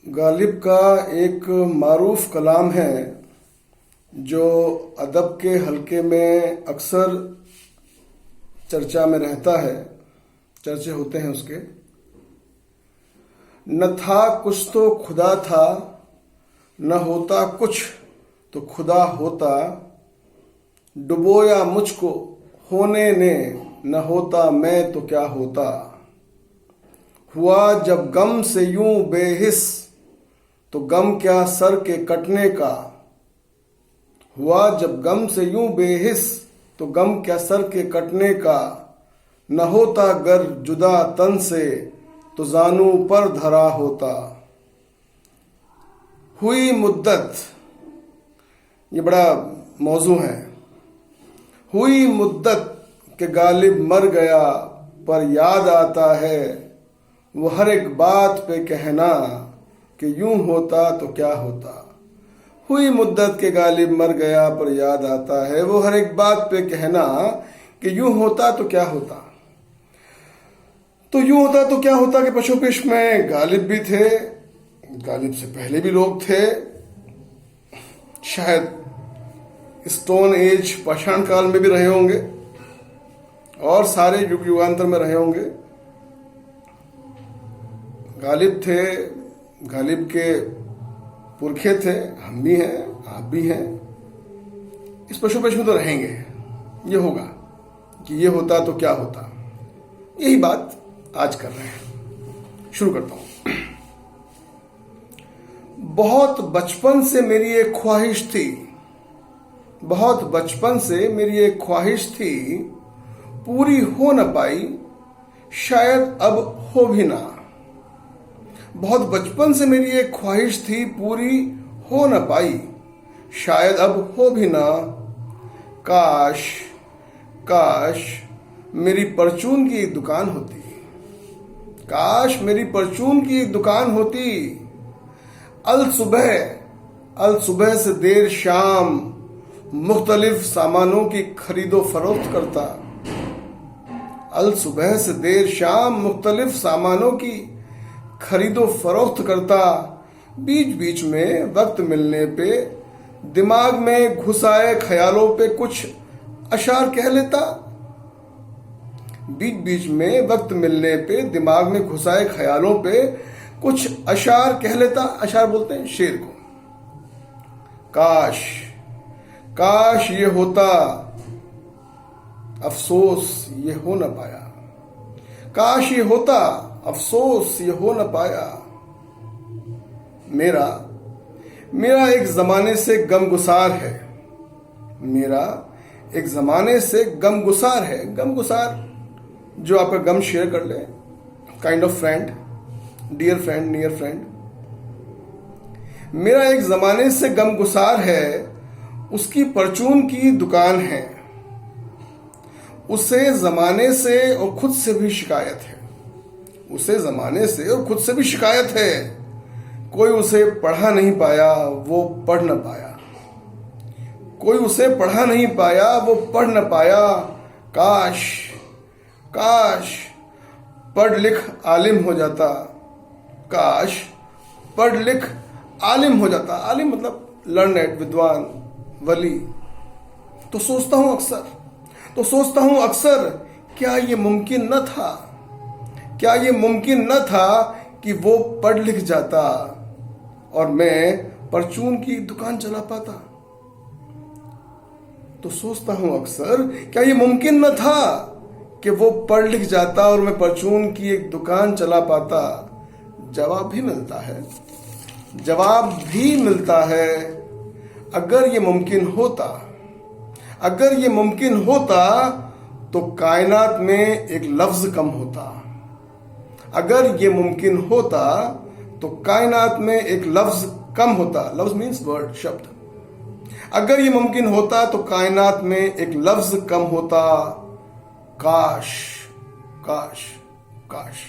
गालिब का एक मारूफ कलाम है जो अदब के हलके में अक्सर चर्चा में रहता है, चर्चे होते हैं उसके। न था कुछ तो खुदा था, न होता कुछ तो खुदा होता, डुबोया मुझको होने ने, न होता मैं तो क्या होता। हुआ जब गम से यूं बेहिस, तो गम क्या सर के कटने का। हुआ जब गम से यूं बेहिस, तो गम क्या सर के कटने का। न होता गर जुदा तन से, तो जानू पर धरा होता। हुई मुद्दत, ये बड़ा मौजू है। हुई मुद्दत के गालिब मर गया, पर याद आता है वो हर एक बात पे कहना कि यूं होता तो क्या होता। हुई मुद्दत के गालिब मर गया, पर याद आता है वो हर एक बात पे कहना कि यूं होता तो क्या होता। तो यूं होता तो क्या होता कि पशुपेश में गालिब भी थे, गालिब से पहले भी लोग थे, शायद स्टोन एज पाषाण काल में भी रहे होंगे और सारे युग युगांतर में रहे होंगे। गालिब थे, गालिब के पुरखे थे, हम भी हैं, आप भी हैं। इस पशुपेश में तो रहेंगे। ये होगा कि ये होता तो क्या होता, यही बात आज कर रहे हैं। शुरू करता हूं। बहुत बचपन से मेरी एक ख्वाहिश थी, बहुत बचपन से मेरी एक ख्वाहिश थी, पूरी हो न पाई, शायद अब हो भी ना। बहुत बचपन से मेरी एक ख्वाहिश थी, पूरी हो न पाई, शायद अब हो भी ना। काश काश मेरी परचून की एक दुकान होती, काश मेरी परचून की एक दुकान होती। अल सुबह से देर शाम मुख्तलिफ सामानों की खरीदो फरोख्त करता। अल सुबह से देर शाम मुख्तलिफ सामानों की खरीदो फरोख्त करता। बीच बीच में वक्त मिलने पे दिमाग में घुसाए ख्यालों पे कुछ अशार कह लेता। बीच बीच में वक्त मिलने पे दिमाग में घुसाए ख्यालों पे कुछ अशार कह लेता। अशार बोलते हैं शेर को। काश काश ये होता, अफसोस ये हो न पाया। काश ये होता, अफसोस ये हो न पाया। मेरा एक जमाने से गमगुसार है, मेरा एक जमाने से गमगुसार है। गमगुसार जो आपका गम शेयर कर ले, kind of friend, dear friend, near friend. मेरा एक जमाने से गमगुसार है, उसकी परचून की दुकान है। उसे जमाने से और खुद से भी शिकायत है, उसे जमाने से और खुद से भी शिकायत है। कोई उसे पढ़ा नहीं पाया, वो पढ़ न पाया। कोई उसे पढ़ा नहीं पाया, वो पढ़ न पाया। काश काश पढ़ लिख आलिम हो जाता। काश पढ़ लिख आलिम हो जाता। आलिम मतलब लर्नेड, विद्वान, वली। तो सोचता हूं अक्सर क्या ये मुमकिन न था, क्या ये मुमकिन न था कि वो पढ़ लिख जाता और मैं परचून की दुकान चला पाता। तो सोचता हूं अक्सर क्या ये मुमकिन न था कि वो पढ़ लिख जाता और मैं परचून की एक दुकान चला पाता। जवाब भी मिलता है, जवाब भी मिलता है, अगर ये मुमकिन होता, अगर ये मुमकिन होता तो कायनात में एक लफ्ज कम होता। अगर ये मुमकिन होता तो कायनात में एक लफ्ज कम होता। लफ्ज मीन्स वर्ड, शब्द। अगर ये मुमकिन होता तो कायनात में एक लफ्ज कम होता। काश काश काश।